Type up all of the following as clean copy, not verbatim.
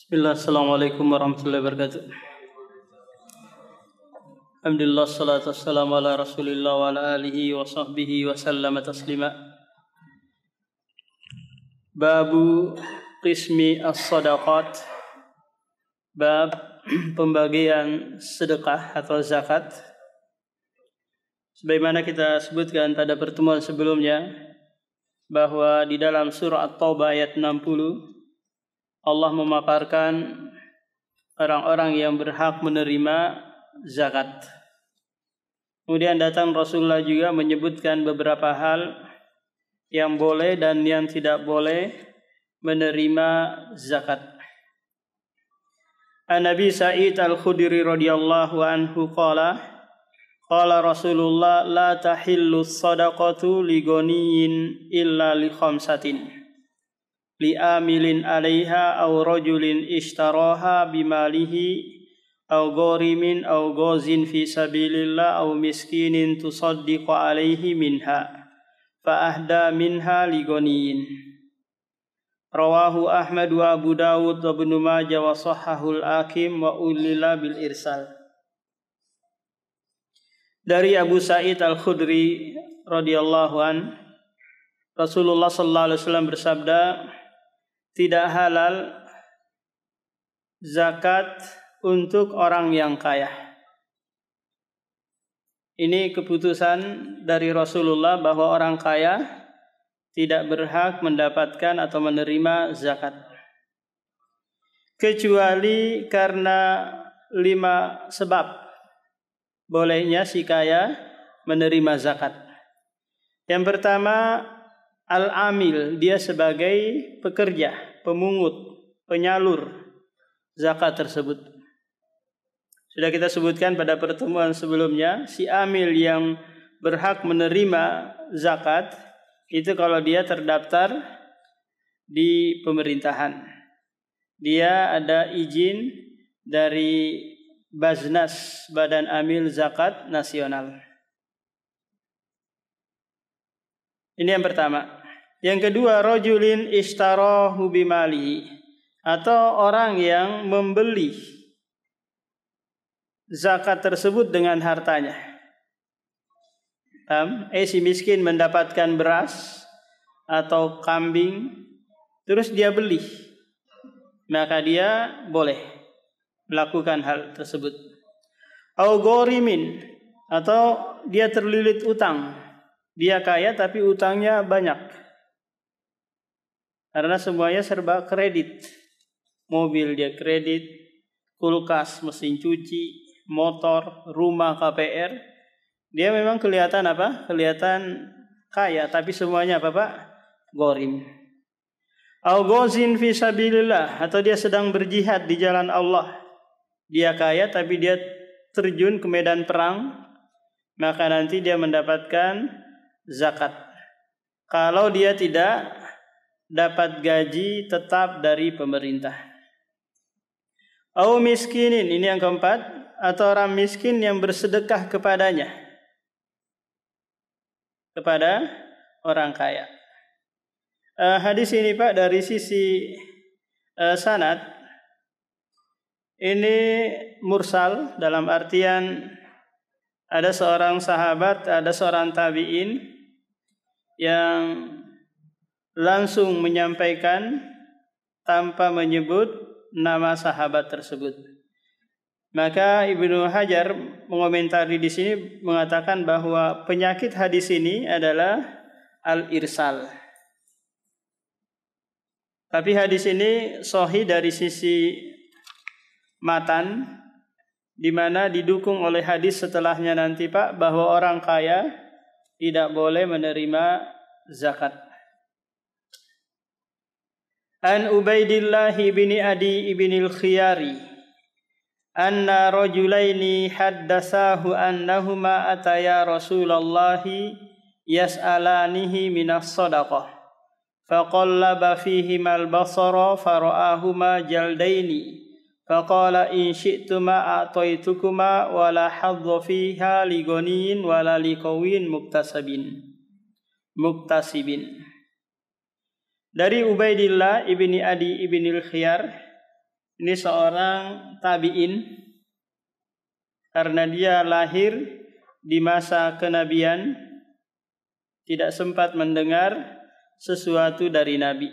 Bismillah, assalamualaikum warahmatullahi wabarakatuh. Alhamdulillah, salatu wassalamu ala rasulillah wa ala alihi wa sahbihi wa sallama taslima. Babu qismi as-sadaqat. Bab pembagian sedekah atau zakat. Sebagaimana kita sebutkan pada pertemuan sebelumnya, bahwa di dalam surah At-Taubah ayat 60 Allah memaparkan orang-orang yang berhak menerima zakat. Kemudian datang Rasulullah juga menyebutkan beberapa hal yang boleh dan yang tidak boleh menerima zakat. An-Nabi Sa'id Al-Khudri radhiyallahu anhu qala Rasulullah la tahillu sadaqatu li ghaniyin illa li khamsatin. Li'amilin 'alaiha aw rajulin ishtaraha bimalihi aw gharimin aw ghazin fi sabilillah aw miskinin tusaddiqu 'alaihi minha fa ahda minha li ghaniyin. Rawahu Ahmad wa Abu Dawud wa Ibnu Majah wa shahhahul Hakim wa ulila bil irsal. Dari Abu Sa'id Al-Khudri radhiyallahu an, Rasulullah sallallahu alaihi wasallam bersabda, tidak halal zakat untuk orang yang kaya. Ini keputusan dari Rasulullah bahwa orang kaya tidak berhak mendapatkan atau menerima zakat. Kecuali karena 5 sebab bolehnya si kaya menerima zakat. Yang pertama, al-amil, dia sebagai pekerja, pemungut, penyalur zakat tersebut. Sudah kita sebutkan pada pertemuan sebelumnya, si amil yang berhak menerima zakat itu kalau dia terdaftar di pemerintahan. Dia ada izin dari Baznas, Badan Amil Zakat Nasional. Ini yang pertama. Yang kedua, rajulin ishtarahu bimalihi, atau orang yang membeli zakat tersebut dengan hartanya. Si miskin mendapatkan beras atau kambing, terus dia beli, maka dia boleh melakukan hal tersebut. Au gharimin, atau dia terlilit utang. Dia kaya tapi utangnya banyak. Karena semuanya serba kredit. Mobil dia kredit, kulkas, mesin cuci, motor, rumah KPR. Dia memang kelihatan apa? Kelihatan kaya, tapi semuanya apa, Pak? Gharim. Au ghazin fi sabilillah, atau dia sedang berjihad di jalan Allah. Dia kaya tapi dia terjun ke medan perang, maka nanti dia mendapatkan zakat. Kalau dia tidak dapat gaji tetap dari pemerintah. Au miskinin, ini yang keempat, atau orang miskin yang bersedekah kepadanya, kepada orang kaya. Hadis ini, Pak, dari sisi sanad ini mursal, dalam artian ada seorang sahabat, ada seorang tabi'in yang langsung menyampaikan tanpa menyebut nama sahabat tersebut. Maka Ibnu Hajar mengomentari di sini mengatakan bahwa penyakit hadis ini adalah al-irsal. Tapi hadis ini sahih dari sisi matan, di mana didukung oleh hadis setelahnya nanti, Pak, bahwa orang kaya tidak boleh menerima zakat. An Ubaidillah bin Adi bin al-Khiyari anna rajulaini haddatsahu annahuma ataya Rasulullah yas'alanihi minas sadaqah faqallaba fihima al-basara fara'ahuma jaldaini faqala in syi'tuma a'taitukuma wala hadza fiha li ghaniyin wala li qawin muktasibin. Dari Ubaidillah ibni Adi ibni al-Khiyar, Ini seorang tabi'in karena dia lahir di masa kenabian, tidak sempat mendengar sesuatu dari Nabi.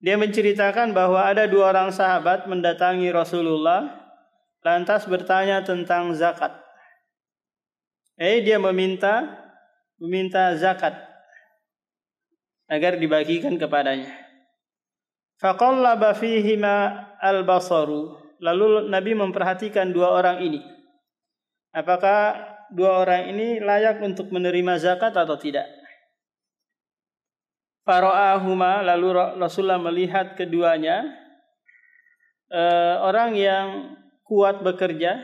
Dia menceritakan bahwa ada 2 orang sahabat mendatangi Rasulullah lantas bertanya tentang zakat. Dia meminta zakat agar dibagikan kepadanya. Faqallaba fihima al-basaru. Lalu Nabi memperhatikan 2 orang ini. Apakah 2 orang ini layak untuk menerima zakat atau tidak? Fara'ahuma, lalu Rasulullah melihat keduanya, orang yang kuat bekerja,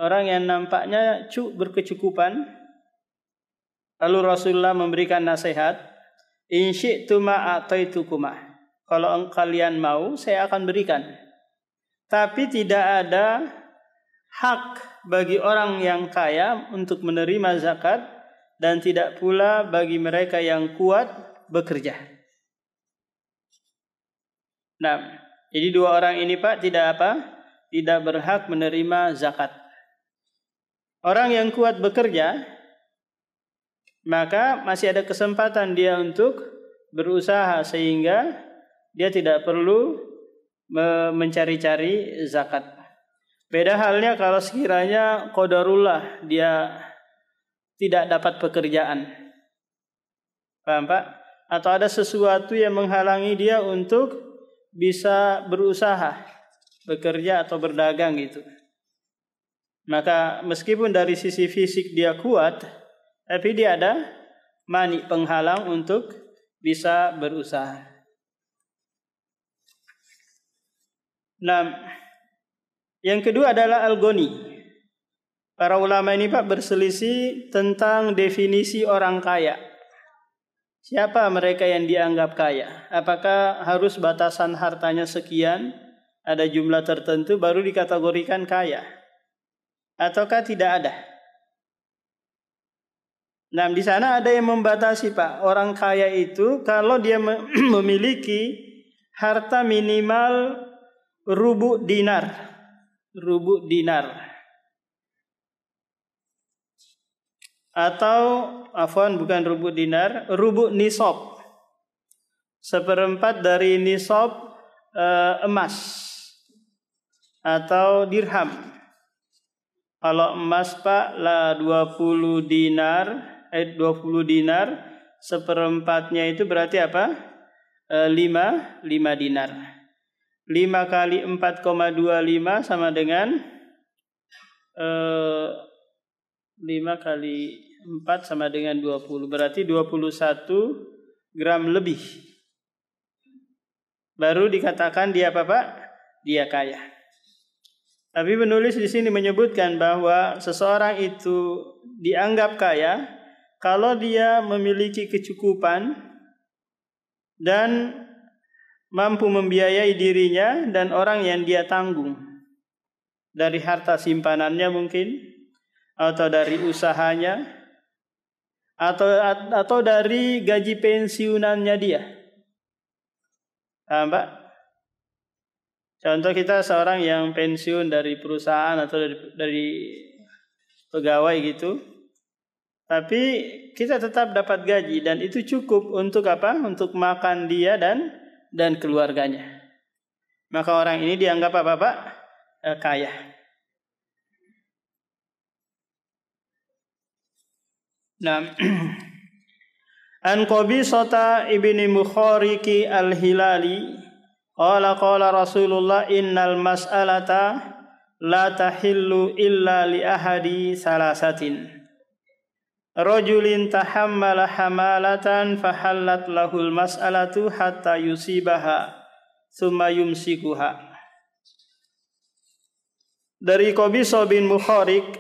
orang yang nampaknya berkecukupan. Lalu Rasulullah memberikan nasihat, in syi'tuma a'taitukuma. Kalau kalian mau, saya akan berikan. Tapi tidak ada hak bagi orang yang kaya untuk menerima zakat dan tidak pula bagi mereka yang kuat bekerja. Nah, jadi 2 orang ini Pak tidak berhak menerima zakat. Orang yang kuat bekerja, maka masih ada kesempatan dia untuk berusaha sehingga dia tidak perlu mencari-cari zakat. Beda halnya kalau sekiranya qadarullah dia tidak dapat pekerjaan. Paham Pak? Atau ada sesuatu yang menghalangi dia untuk bisa berusaha, bekerja atau berdagang gitu. Maka meskipun dari sisi fisik dia kuat, tapi dia ada mani penghalang untuk bisa berusaha. Nah, yang kedua adalah al-ghani. Para ulama ini Pak berselisih tentang definisi orang kaya. Siapa mereka yang dianggap kaya? Apakah harus batasan hartanya sekian, ada jumlah tertentu baru dikategorikan kaya? Ataukah tidak ada? Nah, di sana ada yang membatasi Pak. Orang kaya itu kalau dia memiliki harta minimal rubu dinar. Atau bukan rubu dinar, rubu nisab. 1/4 dari nisab emas atau dirham. Kalau emas Pak lah 20 dinar, 1/4-nya itu berarti apa? 5 dinar. 5 kali 4,25 sama dengan 5 kali 4 sama dengan 20. Berarti 21 gram lebih. Baru dikatakan dia apa Pak? Dia kaya. Tapi penulis di sini menyebutkan bahwa seseorang itu dianggap kaya kalau dia memiliki kecukupan dan mampu membiayai dirinya dan orang yang dia tanggung. Dari harta simpanannya mungkin, atau dari usahanya, atau dari gaji pensiunannya dia. Pak, contoh kita seorang yang pensiun dari perusahaan atau dari pegawai gitu, tapi kita tetap dapat gaji dan itu cukup untuk apa? Untuk makan dia dan keluarganya. Maka orang ini dianggap apa Pak? Kaya. Nah, An Qabisata ibni Mukhariqi al-Hilali qala Rasulullah innal mas'alata la tahillu illa li ahadi salasatin rajulin tahammala hamalatan fahallat lahul mas'alatu hatta yusibaha thumma yumsikuha. Dari Qabisah bin Mukhariq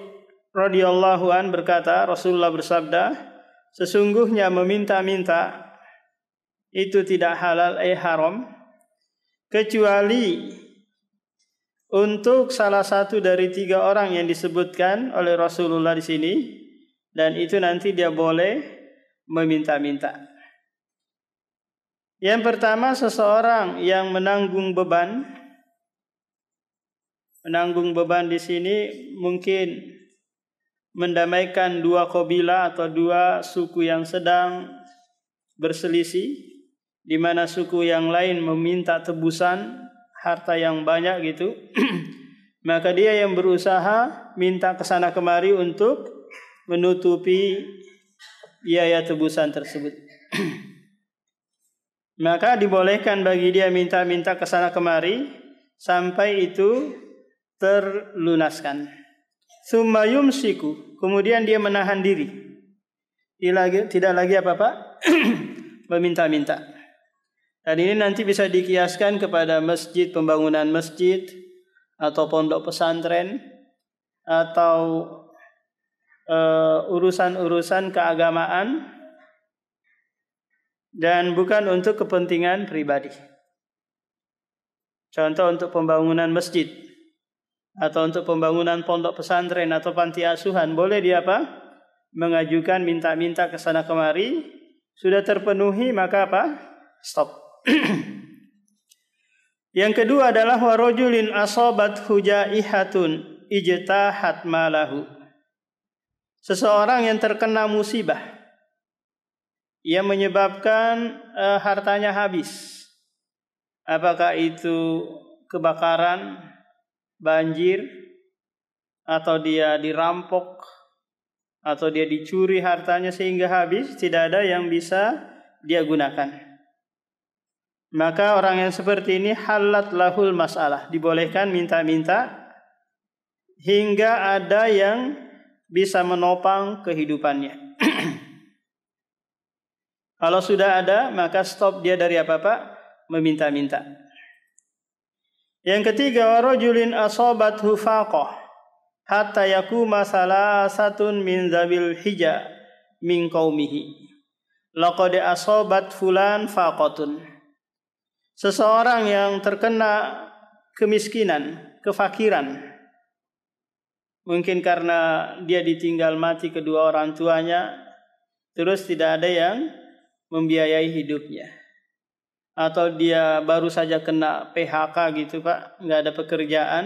radhiyallahu an berkata, Rasulullah bersabda, sesungguhnya meminta-minta itu tidak halal haram kecuali untuk salah satu dari 3 orang yang disebutkan oleh Rasulullah di sini, dan itu nanti dia boleh meminta-minta. Yang pertama, seseorang yang menanggung beban Menanggung beban di sini mungkin mendamaikan dua kabilah atau dua suku yang sedang berselisih, di mana suku yang lain meminta tebusan harta yang banyak gitu. Maka dia yang berusaha minta ke sana kemari untuk menutupi biaya tebusan tersebut. Maka dibolehkan bagi dia minta-minta ke sana kemari sampai itu terlunaskan. Tsumma yumsiku, kemudian dia menahan diri. Tidak lagi apa-apa meminta-minta. Dan ini nanti bisa dikiaskan kepada masjid, pembangunan masjid atau pondok pesantren atau urusan-urusan keagamaan, dan bukan untuk kepentingan pribadi. Contoh untuk pembangunan masjid atau untuk pembangunan pondok pesantren atau panti asuhan, boleh dia apa? Mengajukan minta-minta ke sana kemari. Sudah terpenuhi maka apa? Stop. Yang kedua adalah warajulin asabat hujaihatun ijtahat malahu. Seseorang yang terkena musibah yang menyebabkan hartanya habis. Apakah itu kebakaran, banjir, atau dia dirampok, atau dia dicuri hartanya sehingga habis, tidak ada yang bisa dia gunakan. Maka orang yang seperti ini halat lahul masalah, dibolehkan minta-minta hingga ada yang bisa menopang kehidupannya. Kalau sudah ada, maka stop dia dari apa-apa meminta-minta. Yang ketiga, warajulin asabathu faqah hatta yakuma salasatun min zabil hija min qaumihi laqad asabat fulan faqatun. Seseorang yang terkena kemiskinan, kefakiran, mungkin karena dia ditinggal mati kedua orang tuanya, terus tidak ada yang membiayai hidupnya, atau dia baru saja kena PHK gitu Pak, nggak ada pekerjaan,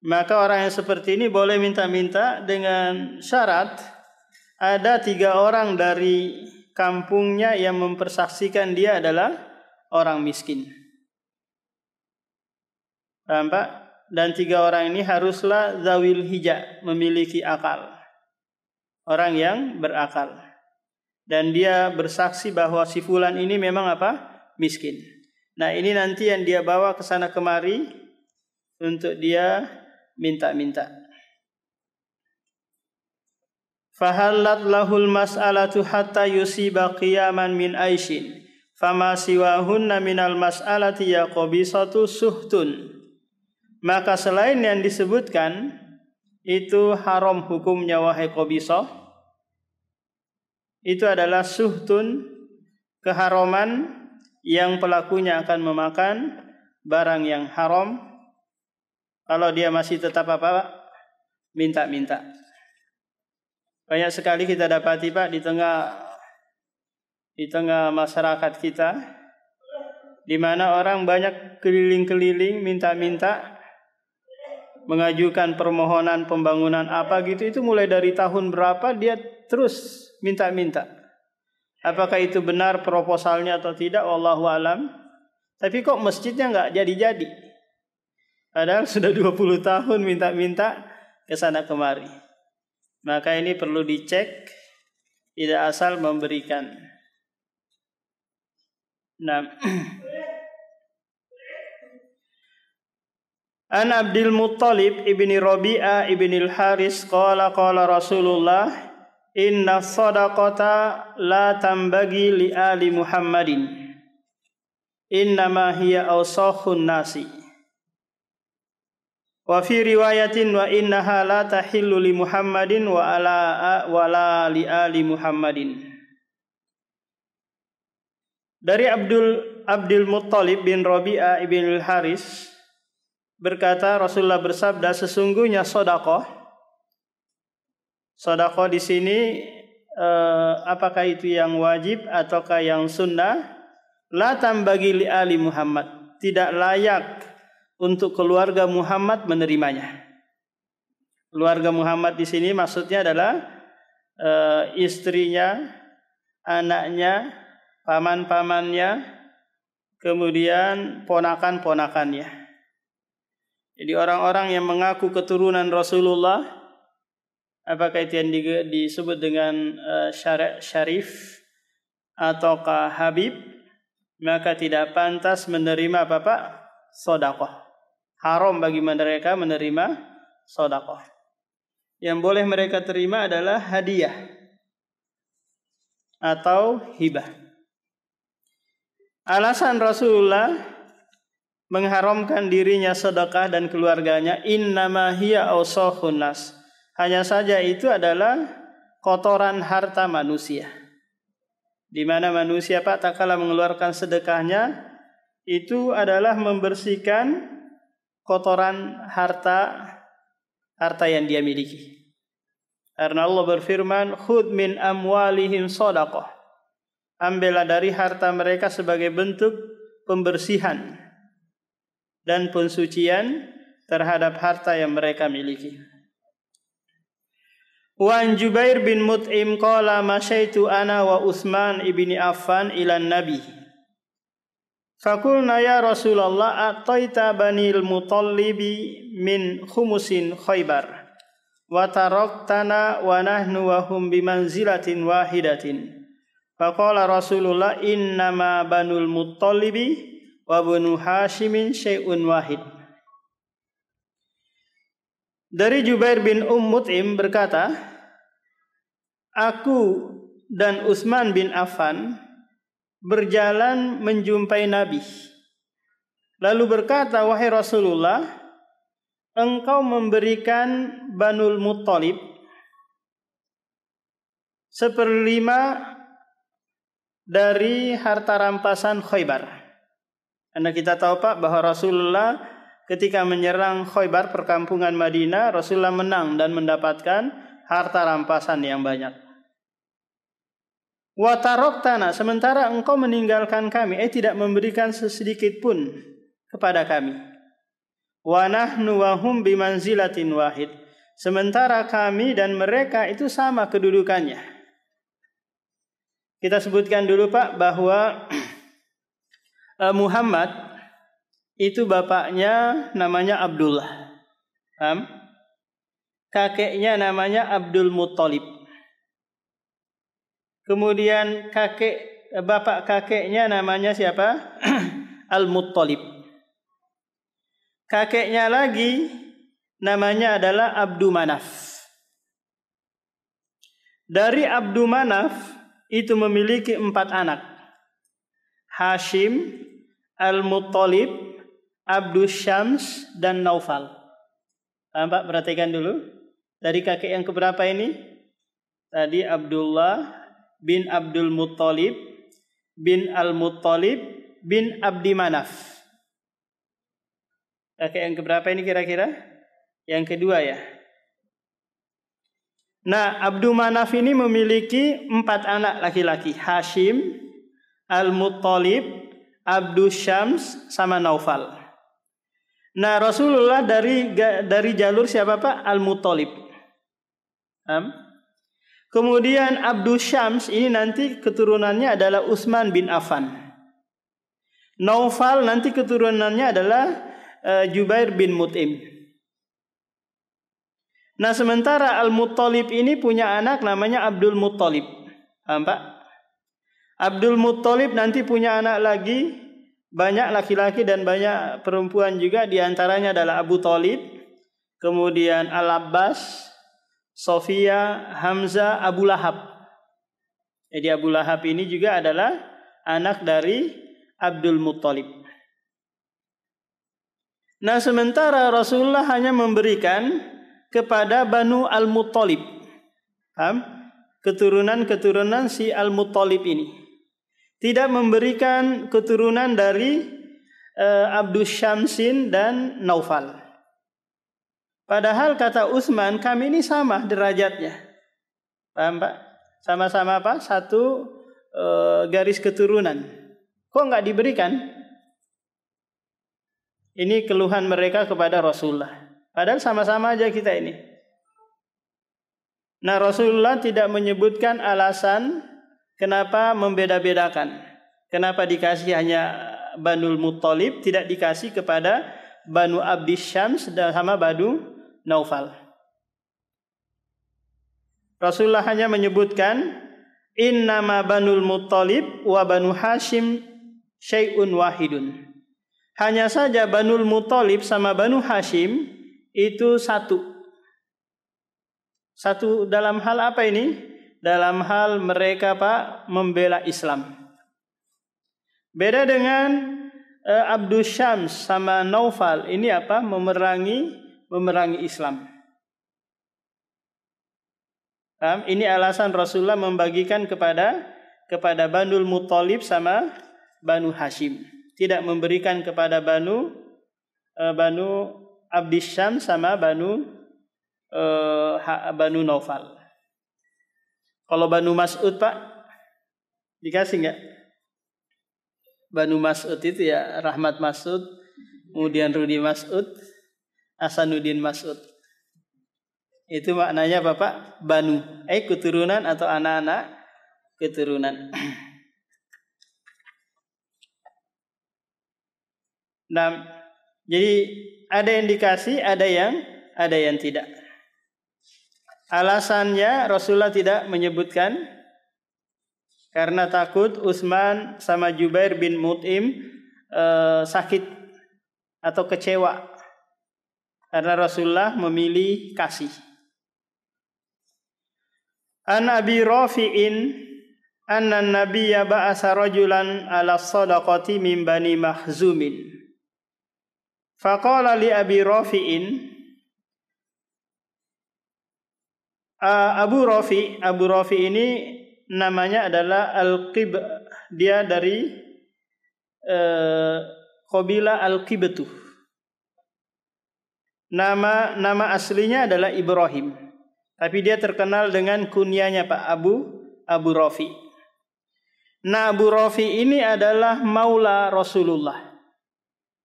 maka orang yang seperti ini boleh minta-minta dengan syarat ada 3 orang dari kampungnya yang mempersaksikan dia adalah orang miskin. Paham Pak? Dan 3 orang ini haruslah zawil hija, memiliki akal, orang yang berakal. Dan dia bersaksi bahwa si fulan ini memang apa? Miskin. Nah, ini nanti yang dia bawa ke sana kemari untuk dia minta-minta. Fahallat lahul mas'alatu hatta yusiba qiyaman min aishin fama siwahunna minal mas'alati yaqbisatu suhtun. Maka selain yang disebutkan itu haram hukumnya wahai Qabisah. Itu adalah suhtun, keharaman yang pelakunya akan memakan barang yang haram kalau dia masih tetap apa? Minta-minta. Banyak sekali kita dapati Pak di tengah masyarakat kita, di mana orang banyak keliling-keliling minta-minta, mengajukan permohonan pembangunan apa gitu, itu mulai dari tahun berapa dia terus minta-minta. Apakah itu benar proposalnya atau tidak, wallahu alam. Tapi kok masjidnya nggak jadi-jadi, padahal sudah 20 tahun minta-minta ke sana kemari. Maka ini perlu dicek, tidak asal memberikan. Nah, An Abdul Muttalib ibni Rabi'ah ibni al-Haris qala Rasulullah inna sadaqata la tambagi li ali Muhammadin innama hiya awsakhun nasi wa fi riwayatin wa innaha la tahillu li Muhammadin wa la li ali Muhammadin. Dari Abdul Muttalib bin Rabi'ah ibn al-Haris berkata, Rasulullah bersabda, sesungguhnya sedekah di sini apakah itu yang wajib ataukah yang sunnah? La tambagi li ali Muhammad, tidak layak untuk keluarga Muhammad menerimanya. Keluarga Muhammad di sini maksudnya adalah istrinya, anaknya, paman-pamannya, kemudian ponakan-ponakannya. Jadi orang-orang yang mengaku keturunan Rasulullah, apakah itu yang disebut dengan syarif ataukah habib, maka tidak pantas menerima apa Pak? Sedekah. Haram bagi mereka menerima sedekah. Yang boleh mereka terima adalah hadiah atau hibah. Alasan Rasulullah mengharamkan dirinya sedekah dan keluarganya, innama hiya awsakhun nas. Hanya saja itu adalah kotoran harta manusia. Di mana manusia Pak tak kala mengeluarkan sedekahnya itu adalah membersihkan kotoran harta yang dia miliki. Karena Allah berfirman, khudh min amwalihim shadaqah. Ambillah dari harta mereka sebagai bentuk pembersihan dan pensucian terhadap harta yang mereka miliki. Wa an Jubair bin Mut'im qala masyaitu ana wa Utsman ibni Affan ila Nabi. Faqulna ya Rasulullah ataita banil mutallibi min khumusin Khaybar wa taraktana wa nahnu wa hum bimanzilatin wahidatin. Faqala Rasulullah innama banul mutallibi wa banu Hashimin syai'un wahid. Dari Jubair bin Mut'im berkata, aku dan Utsman bin Affan berjalan menjumpai Nabi. Lalu berkata, wahai Rasulullah, engkau memberikan Banul Muttalib 1/5 dari harta rampasan Khaybar. Karena kita tahu Pak bahwa Rasulullah ketika menyerang Khaybar, perkampungan Madinah, Rasulullah menang dan mendapatkan harta rampasan yang banyak. Wa taraktana, sementara engkau meninggalkan kami, tidak memberikan sesedikit pun kepada kami. Wa nahnu wa hum bimanzilatin wahid, sementara kami dan mereka itu sama kedudukannya. Kita sebutkan dulu Pak bahwa Muhammad itu bapaknya namanya Abdullah. Kakeknya namanya Abdul Muttalib. Kemudian bapak kakeknya namanya siapa? Al-Muttalib. Kakeknya lagi namanya adalah Abdu Manaf. Dari Abdu Manaf itu memiliki 4 anak. Hashim, Al-Muttalib, Abdus Syams, dan Naufal. Pak, perhatikan dulu. Dari kakek yang keberapa ini? Tadi Abdullah bin Abdul Muttalib bin Al-Muttalib bin Abdi Manaf. Kakek yang keberapa ini kira-kira? Yang kedua ya. Nah, Abdu Manaf ini memiliki 4 anak laki-laki. Hashim, Al-Muttalib, Abdus Syams, sama Naufal. Nah, Rasulullah dari jalur siapa Pak? Al-Muttalib. Kemudian Abdus Syams ini nanti keturunannya adalah Utsman bin Affan. Naufal nanti keturunannya adalah Jubair bin Mut'im. Nah, sementara Al-Muttalib ini punya anak namanya Abdul Muttalib. Pak? Abdul Muttalib nanti punya anak lagi, banyak laki-laki dan banyak perempuan juga, diantaranya adalah Abu Thalib, kemudian Al-Abbas, Sofia, Hamzah, Abu Lahab. Jadi Abu Lahab ini juga adalah anak dari Abdul Muttalib. Nah, sementara Rasulullah hanya memberikan kepada Banu Al-Muttalib, keturunan si Al-Muttalib ini. Tidak memberikan keturunan dari Abdus Syamsin dan Naufal. Padahal kata Utsman, kami ini sama derajatnya. Paham Pak? Sama-sama apa? Satu garis keturunan. Kok nggak diberikan? Ini keluhan mereka kepada Rasulullah. Padahal sama-sama aja kita ini. Nah, Rasulullah tidak menyebutkan alasan kenapa membeda-bedakan. Kenapa dikasih hanya Banul Muttalib, tidak dikasih kepada Banu Abdis Syams dan sama Banu Naufal. Rasulullah hanya menyebutkan innama Banul Muttalib wa Banu Hashim syai'un wahidun. Hanya saja Banul Muttalib sama Banu Hashim itu satu. Satu dalam hal apa ini? Dalam hal mereka membela Islam. Beda dengan Abdus Syams sama Naufal, ini memerangi Islam. Ini alasan Rasulullah membagikan kepada Banul Muttalib sama Banu Hashim. Tidak memberikan kepada Banu Abdis Syams sama Banu Naufal. Kalau Banu Mas'ud Pak, dikasih nggak? Banu Mas'ud itu ya Rahmat Mas'ud, kemudian Rudi Mas'ud, Hasanuddin Mas'ud. Itu maknanya Bapak Banu, keturunan atau anak-anak keturunan. Nah, jadi ada yang dikasih, ada yang tidak. Alasannya Rasulullah tidak menyebutkan karena takut Utsman sama Jubair bin Mut'im sakit atau kecewa karena Rasulullah memilih kasih. An Abi Rafi'in anna an-nabiyya ba'asa rajulan ala sadaqati min Bani Makhzumin. Faqala li Abi Rafi'in, Abu Rafi ini namanya adalah Al-Qib, dia dari kabilah Al-Qibtuh. Nama aslinya adalah Ibrahim, tapi dia terkenal dengan kunyanya Pak Abu Rafi. Nah, Abu Rafi ini adalah maula Rasulullah.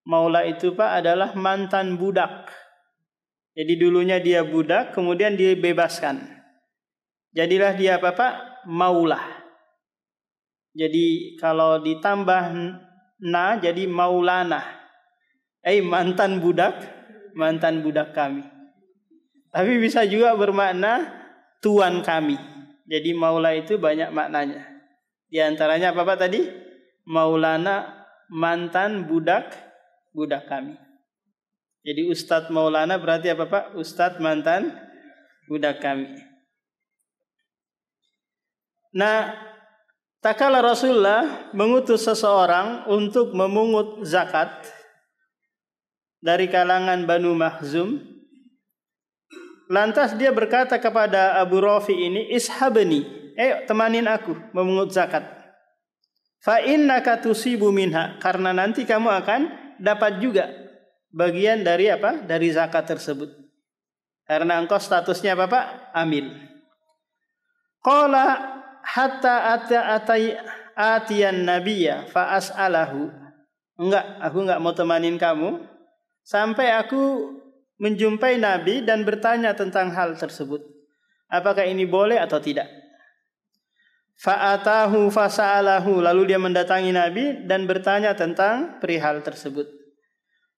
Maula itu Pak adalah mantan budak. Jadi dulunya dia budak, kemudian dibebaskan. Jadilah dia Pak maula. Jadi kalau ditambah jadi maulana. Mantan budak kami. Tapi bisa juga bermakna tuan kami. Jadi maula itu banyak maknanya. Di antaranya apa Pak tadi? Maulana, mantan budak kami. Jadi Ustadz Maulana berarti apa Pak? Ustadz mantan budak kami. Nah, tak kala Rasulullah mengutus seseorang untuk memungut zakat dari kalangan Banu Makhzum. Lantas dia berkata kepada Abu Rafi ini, ishabni, temanin aku memungut zakat. Fa innaka tusibu minha, karena nanti kamu akan dapat juga bagian dari apa? Dari zakat tersebut. Karena engkau statusnya apa Pak? Amil. Qala hatta atiyan nabiyya fa as'alahu. Aku enggak mau temanin kamu sampai aku menjumpai Nabi dan bertanya tentang hal tersebut. Apakah ini boleh atau tidak? Fa'atahu fasa'alahu, lalu dia mendatangi Nabi dan bertanya tentang perihal tersebut.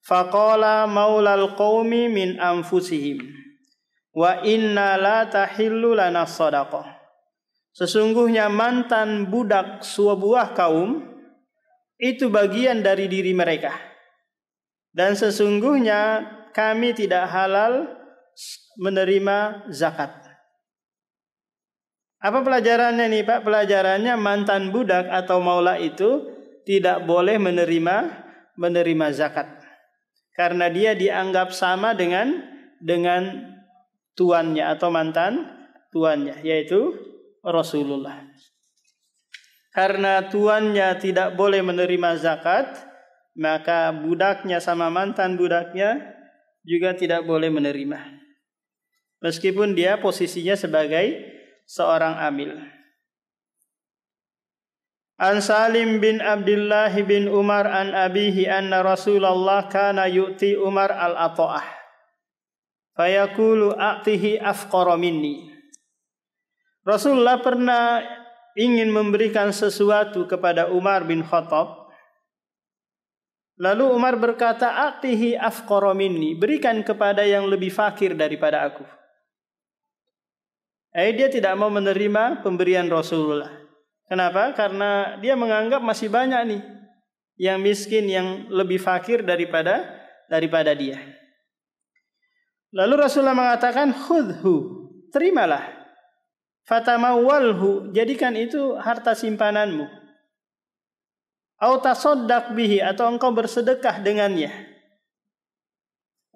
Faqala maulal qaumi min anfusihim wa inna la tahillu lana shadaqah. Sesungguhnya mantan budak sebuah kaum itu bagian dari diri mereka. Dan sesungguhnya kami tidak halal menerima zakat. Apa pelajarannya nih Pak? Pelajarannya mantan budak atau maula itu tidak boleh menerima zakat. Karena dia dianggap sama dengan tuannya atau mantan tuannya, yaitu Rasulullah. Karena tuannya tidak boleh menerima zakat, maka budaknya sama mantan budaknya juga tidak boleh menerima. Meskipun dia posisinya sebagai seorang amil. An Salim bin Abdullah bin Umar an abihi anna Rasulullah kana yu'ti Umar al-ata'ah fayaqulu a'tihi afqara minni. Rasulullah pernah ingin memberikan sesuatu kepada Umar bin Khattab. Lalu Umar berkata, a'tihi afqara minni, berikan kepada yang lebih fakir daripada aku. Dia tidak mau menerima pemberian Rasulullah. Kenapa? Karena dia menganggap masih banyak nih yang miskin, yang lebih fakir daripada dia. Lalu Rasulullah mengatakan, khudhu, terimalah. Fatamawwalhu, jadikan itu harta simpananmu. Au tasaddaq bihi, atau engkau bersedekah dengannya.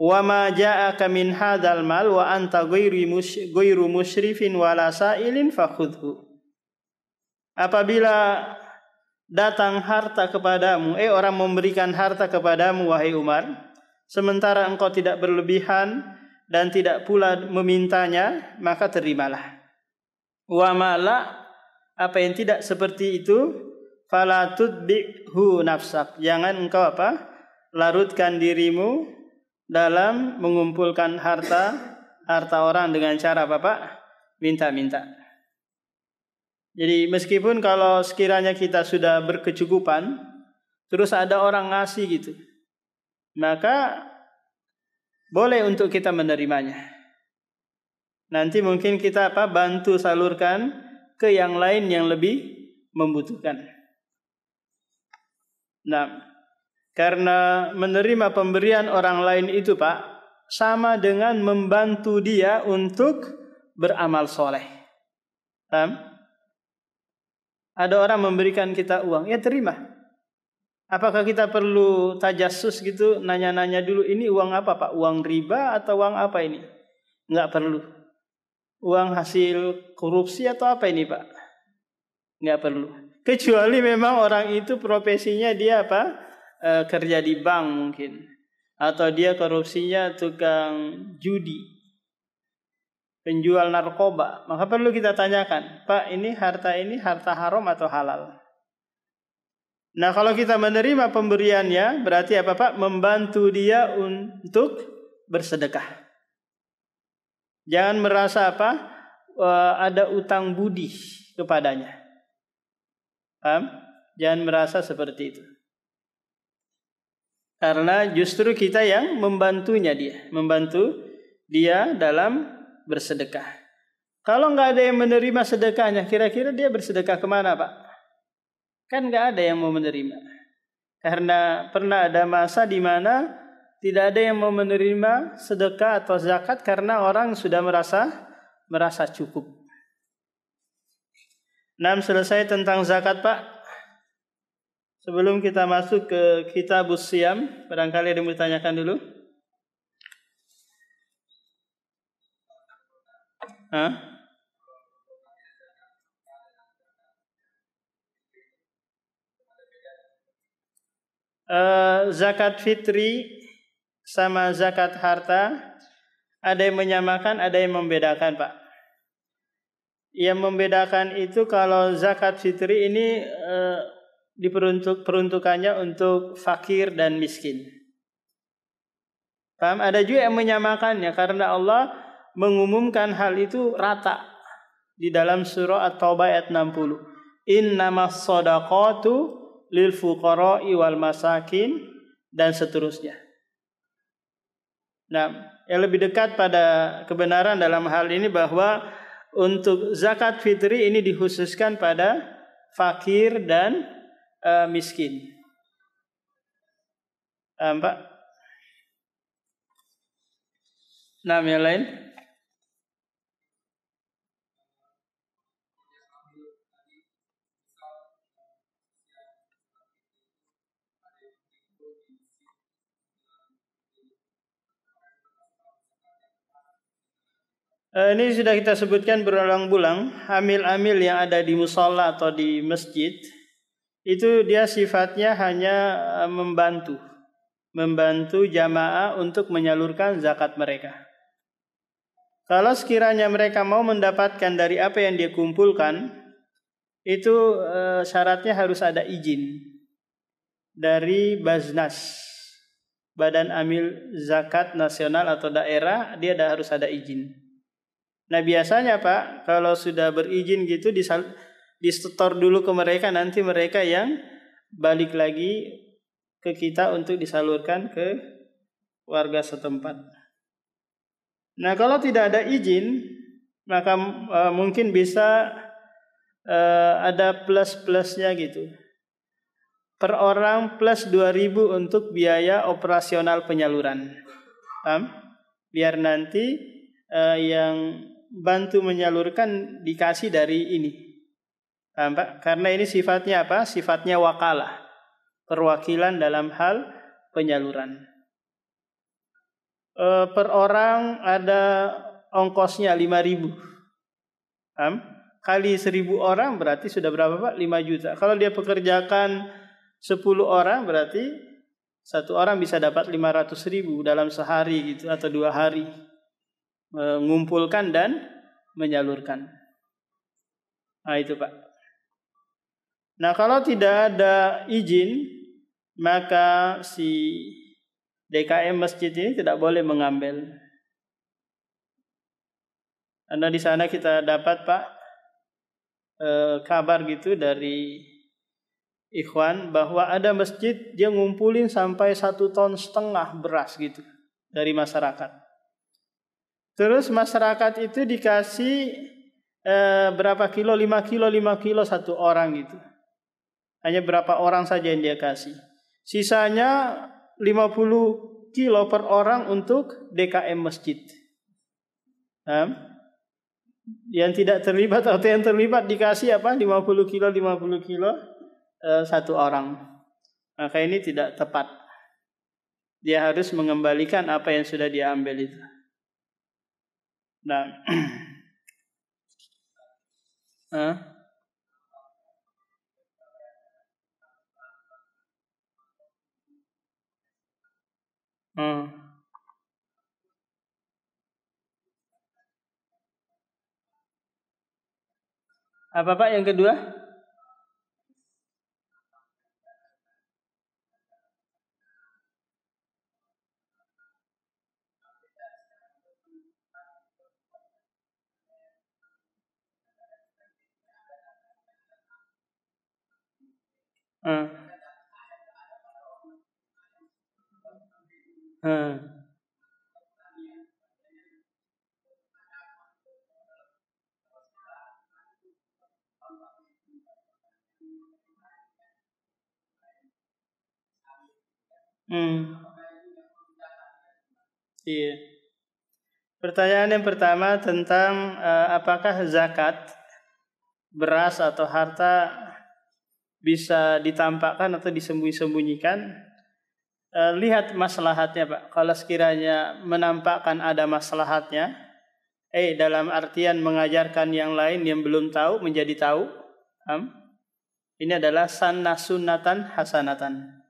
Wa ma ja'aka min hadzal mal wa anta ghairu musyrifin wala sa'ilin fakhudhu. Apabila datang harta kepadamu, orang memberikan harta kepadamu wahai Umar, sementara engkau tidak berlebihan dan tidak pula memintanya, maka terimalah. Wa mala, apa yang tidak seperti itu, fala tudbihu nafsak, jangan engkau larutkan dirimu dalam mengumpulkan harta orang dengan cara minta-minta. Jadi meskipun kalau sekiranya kita sudah berkecukupan, terus ada orang ngasih gitu, maka boleh untuk kita menerimanya. Nanti mungkin kita bantu salurkan ke yang lain yang lebih membutuhkan. Nah, karena menerima pemberian orang lain itu sama dengan membantu dia untuk beramal soleh. Paham? Ada orang memberikan kita uang, ya terima. Apakah kita perlu tajassus gitu, nanya-nanya dulu, ini uang apa Pak? Uang riba atau uang apa ini? Enggak perlu. Uang hasil korupsi atau apa ini Pak? Enggak perlu. Kecuali memang orang itu profesinya dia kerja di bank mungkin. Atau dia korupsinya tukang judi, penjual narkoba, maka perlu kita tanyakan, Pak, ini harta haram atau halal? Nah, kalau kita menerima pemberiannya, berarti apa Pak? Membantu dia untuk bersedekah. Jangan merasa ada utang budi kepadanya. Paham? Jangan merasa seperti itu. Karena justru kita yang membantu dia dalam bersedekah. Kalau nggak ada yang menerima sedekahnya, kira-kira dia bersedekah kemana Pak? Kan nggak ada yang mau menerima. Karena pernah ada masa di mana tidak ada yang mau menerima sedekah atau zakat karena orang sudah merasa cukup. Selesai tentang zakat Pak. Sebelum kita masuk ke Kitabus Shiyam, barangkali ada yang mau ditanyakan dulu. Zakat fitri sama zakat harta ada yang menyamakan, ada yang membedakan Pak. Yang membedakan itu kalau zakat fitri ini peruntukannya untuk fakir dan miskin. Paham? Ada juga yang menyamakannya karena Allah mengumumkan hal itu rata di dalam surah At-Taubah ayat 60. Innamas shadaqatu lil fuqara'i wal masakin, dan seterusnya. Nah, yang lebih dekat pada kebenaran dalam hal ini bahwa untuk zakat fitri ini dikhususkan pada fakir dan miskin. Pak? Nah, yang lain? Ini sudah kita sebutkan berulang-ulang. Amil-amil yang ada di mushola atau di masjid itu dia sifatnya hanya membantu jamaah untuk menyalurkan zakat mereka. Kalau sekiranya mereka mau mendapatkan dari apa yang dia kumpulkan, itu syaratnya harus ada izin dari Baznas, Badan Amil Zakat Nasional atau daerah, dia harus ada izin. Nah biasanya Pak, kalau sudah berizin gitu disetor dulu ke mereka, nanti mereka yang balik lagi ke kita untuk disalurkan ke warga setempat. Nah kalau tidak ada izin, maka mungkin bisa ada plus-plusnya gitu. Per orang plus 2.000 untuk biaya operasional penyaluran. Paham? Biar nanti yang bantu menyalurkan dikasih dari ini. Paham Pak? Karena ini sifatnya apa? Sifatnya wakalah. Perwakilan dalam hal penyaluran. Per orang ada ongkosnya 5.000. Paham? Kali 1.000 orang berarti sudah berapa Pak? 5 juta. Kalau dia pekerjakan 10 orang berarti satu orang bisa dapat 500.000 dalam sehari gitu atau 2 hari. Mengumpulkan dan menyalurkan. Nah itu Pak. Nah kalau tidak ada izin, maka si DKM masjid ini tidak boleh mengambil. Karena di sana kita dapat Pak kabar gitu dari ikhwan bahwa ada masjid dia ngumpulin sampai 1,5 ton beras gitu dari masyarakat. Terus masyarakat itu dikasih berapa kilo? 5 kilo satu orang gitu. Hanya berapa orang saja yang dia kasih. Sisanya 50 kilo per orang untuk DKM masjid. Yang tidak terlibat atau yang terlibat dikasih apa? 50 kilo satu orang. Maka ini tidak tepat. Dia harus mengembalikan apa yang sudah dia ambil itu. Nah, apa Pak yang kedua? Iya. Pertanyaan yang pertama tentang apakah zakat beras atau harta bisa ditampakkan atau disembunyi-sembunyikan. Lihat maslahatnya Pak. Kalau sekiranya menampakkan ada maslahatnya, dalam artian mengajarkan yang lain yang belum tahu menjadi tahu, ini adalah sunnatan hasanatan.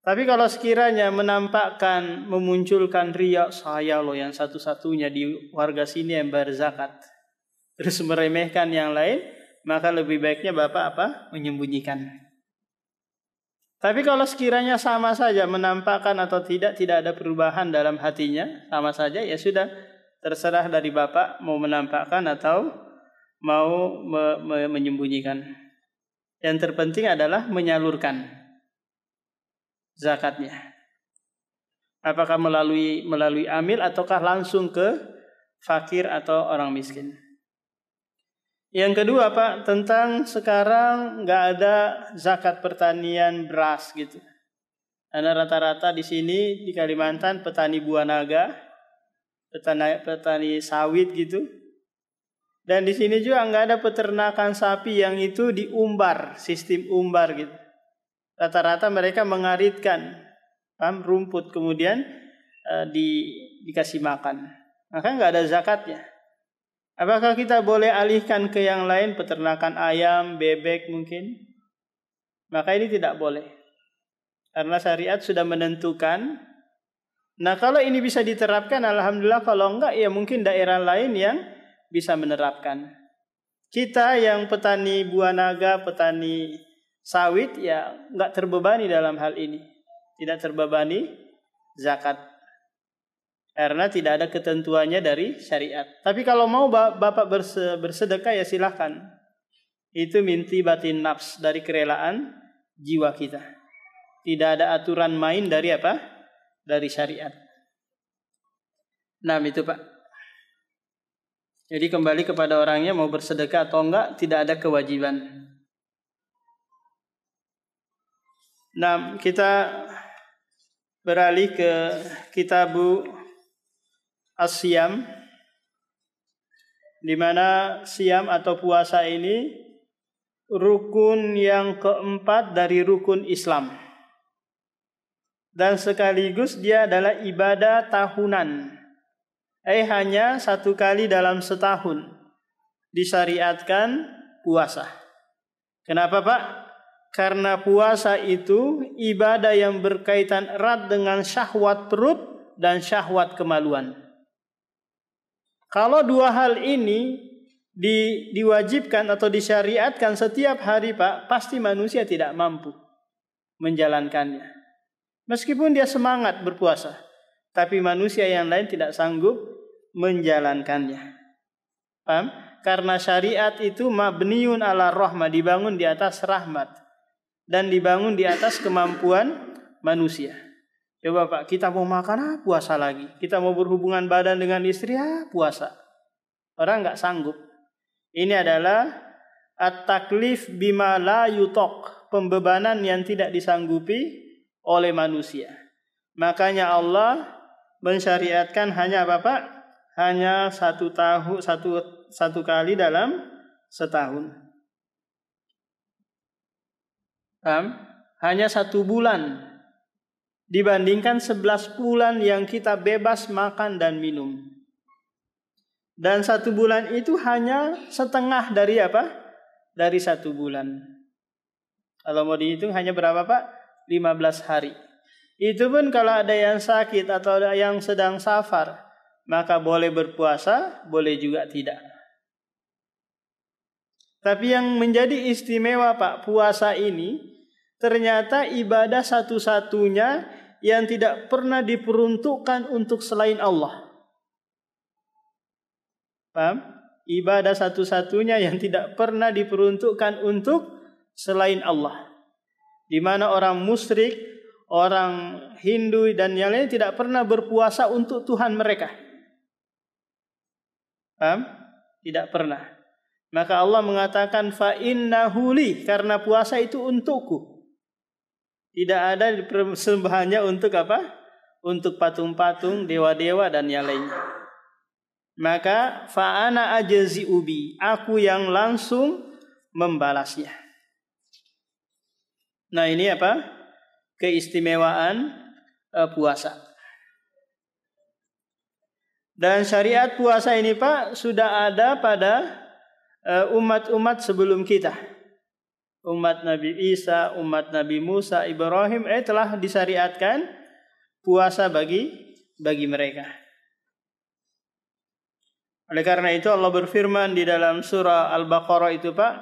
Tapi kalau sekiranya menampakkan, memunculkan riya, saya loh yang satu-satunya di warga sini yang berzakat, terus meremehkan yang lain, maka lebih baiknya Bapak menyembunyikan. Tapi kalau sekiranya sama saja menampakkan atau tidak ada perubahan dalam hatinya, sama saja, ya sudah, terserah dari Bapak mau menampakkan atau mau menyembunyikan. Yang terpenting adalah menyalurkan zakatnya. Apakah melalui amil ataukah langsung ke fakir atau orang miskin. Yang kedua Pak, tentang sekarang nggak ada zakat pertanian beras gitu. Karena rata-rata di sini di Kalimantan petani buah naga, petani sawit gitu. Dan di sini juga nggak ada peternakan sapi yang itu diumbar, sistem umbar gitu. Rata-rata mereka mengaritkan rumput kemudian dikasih makan. Maka nggak ada zakatnya. Apakah kita boleh alihkan ke yang lain, peternakan ayam, bebek mungkin? Maka ini tidak boleh. Karena syariat sudah menentukan. Nah kalau ini bisa diterapkan, alhamdulillah. Kalau enggak, ya mungkin daerah lain yang bisa menerapkan. Kita yang petani buah naga, petani sawit ya nggak terbebani dalam hal ini. Tidak terbebani zakat. Karena tidak ada ketentuannya dari syariat. Tapi kalau mau Bapak bersedekah ya silahkan. Itu minti batin nafs, dari kerelaan jiwa kita. Tidak ada aturan main dari apa? Dari syariat. Nah itu Pak. Jadi kembali kepada orangnya mau bersedekah atau enggak, tidak ada kewajiban. Nah, kita beralih ke Kitabu As-Siyam, di mana siam atau puasa ini rukun yang keempat dari rukun Islam. Dan sekaligus dia adalah ibadah tahunan. Hanya satu kali dalam setahun disyariatkan puasa. Kenapa Pak? Karena puasa itu ibadah yang berkaitan erat dengan syahwat perut dan syahwat kemaluan. Kalau dua hal ini diwajibkan atau disyariatkan setiap hari Pak, pasti manusia tidak mampu menjalankannya. Meskipun dia semangat berpuasa, tapi manusia yang lain tidak sanggup menjalankannya. Paham? Karena syariat itu mabniun ala rahmah, dibangun di atas rahmat dan dibangun di atas kemampuan manusia. Coba Pak, kita mau makan puasa lagi. Kita mau berhubungan badan dengan istri puasa. Orang nggak sanggup. Ini adalah at-taklif bima la yutok, pembebanan yang tidak disanggupi oleh manusia. Makanya Allah mensyariatkan hanya apa Pak? Hanya satu kali dalam setahun. Paham? Hanya 1 bulan dibandingkan 11 bulan yang kita bebas makan dan minum. Dan 1 bulan itu hanya setengah dari apa? Dari 1 bulan. Kalau mau dihitung hanya berapa Pak? 15 hari. Itu pun kalau ada yang sakit atau ada yang sedang safar, maka boleh berpuasa, boleh juga tidak. Tapi yang menjadi istimewa Pak, puasa ini ternyata ibadah satu-satunya yang tidak pernah diperuntukkan untuk selain Allah. Paham? Ibadah satu-satunya yang tidak pernah diperuntukkan untuk selain Allah. Di mana orang musyrik, orang Hindu dan yang lain tidak pernah berpuasa untuk Tuhan mereka. Paham? Tidak pernah. Maka Allah mengatakan fa innahu li, karena puasa itu untukku. Tidak ada persembahannya untuk apa? Untuk patung-patung, dewa-dewa dan yang lainnya. Maka fa ana ajzi ubi, aku yang langsung membalasnya. Nah, ini apa? Keistimewaan puasa. Dan syariat puasa ini Pak sudah ada pada umat-umat sebelum kita. Umat Nabi Isa, umat Nabi Musa, Ibrahim telah disyariatkan puasa bagi mereka. Oleh karena itu Allah berfirman di dalam surah Al-Baqarah itu Pak,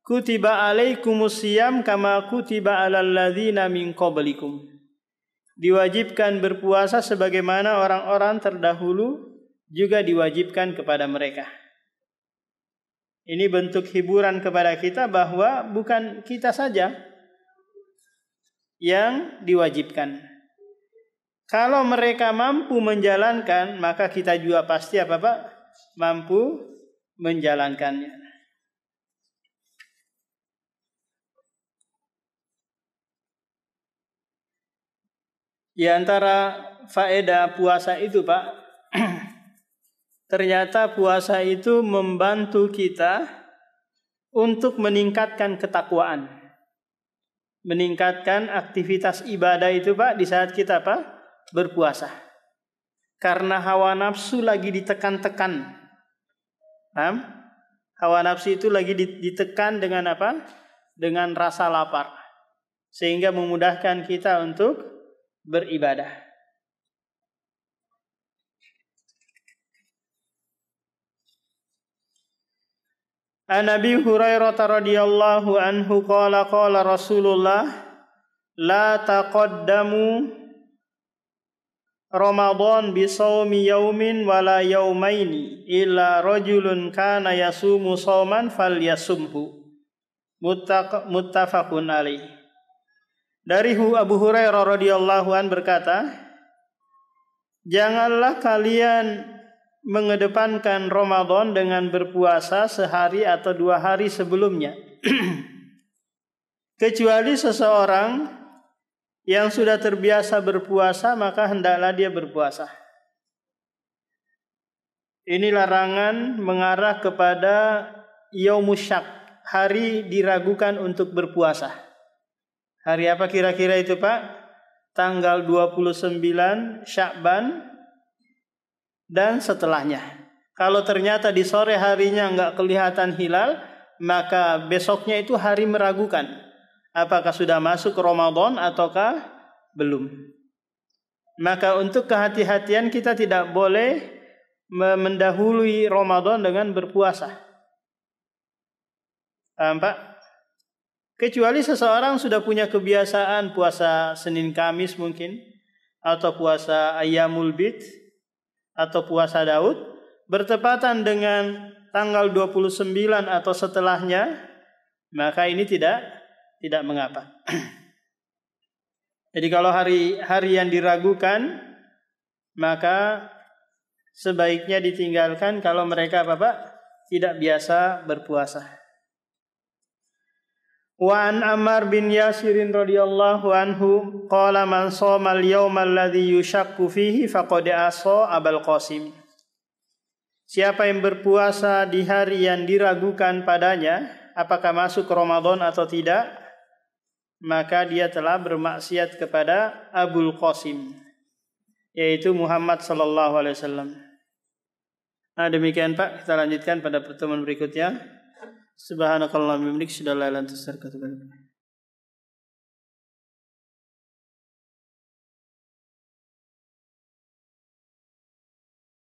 kutiba alaikumusiyam kama kutiba alal ladzina min qablikum. Diwajibkan berpuasa sebagaimana orang-orang terdahulu juga diwajibkan kepada mereka. Ini bentuk hiburan kepada kita bahwa bukan kita saja yang diwajibkan. Kalau mereka mampu menjalankan, maka kita juga pasti apa Pak? Mampu menjalankannya. Di antara faedah puasa itu Pak, ternyata puasa itu membantu kita untuk meningkatkan ketakwaan. Meningkatkan aktivitas ibadah itu Pak di saat kita Pak berpuasa. Karena hawa nafsu lagi ditekan-tekan. Paham? Hawa nafsu itu lagi ditekan dengan apa? Dengan rasa lapar. Sehingga memudahkan kita untuk beribadah. An Abi Hurairah radhiyallahu anhu qala qala Rasulullah la taqaddamu Ramadan bi shaumi yaumin wala yaumaini illa rajulun kana yasumu shauman falyasumhu. Muttafaqun alaih. Dari Abu Hurairah radhiyallahu an berkata, janganlah kalian mengedepankan Ramadan dengan berpuasa sehari atau 2 hari sebelumnya. Kecuali seseorang yang sudah terbiasa berpuasa, maka hendaklah dia berpuasa. Ini larangan mengarah kepada yaumus syak, hari diragukan untuk berpuasa. Hari apa kira-kira itu, Pak? Tanggal 29 Sya'ban dan setelahnya. Kalau ternyata di sore harinya enggak kelihatan hilal, maka besoknya itu hari meragukan. Apakah sudah masuk Ramadan ataukah belum? Maka untuk kehati-hatian kita tidak boleh mendahului Ramadan dengan berpuasa. Paham, Pak? Kecuali seseorang sudah punya kebiasaan puasa Senin Kamis mungkin, atau puasa Ayyamul Bid, atau puasa Daud, bertepatan dengan tanggal 29 atau setelahnya, maka ini tidak mengapa. Jadi kalau hari yang diragukan, maka sebaiknya ditinggalkan kalau mereka Bapak tidak biasa berpuasa. Wa an Ammar bin Yasirin radhiyallahu anhu qala man shoma al-yawma alladhi yushakku fihi faqad asa Abul Qasim. Siapa yang berpuasa di hari yang diragukan padanya apakah masuk Ramadan atau tidak, maka dia telah bermaksiat kepada Abul Qasim, yaitu Muhammad sallallahu alaihi wasallam. Nah, demikian Pak, kita lanjutkan pada pertemuan berikutnya. Subhanakallahumma wa bihamdika, asyhadu an la ilaha illa anta, astaghfiruka wa atubu ilaik.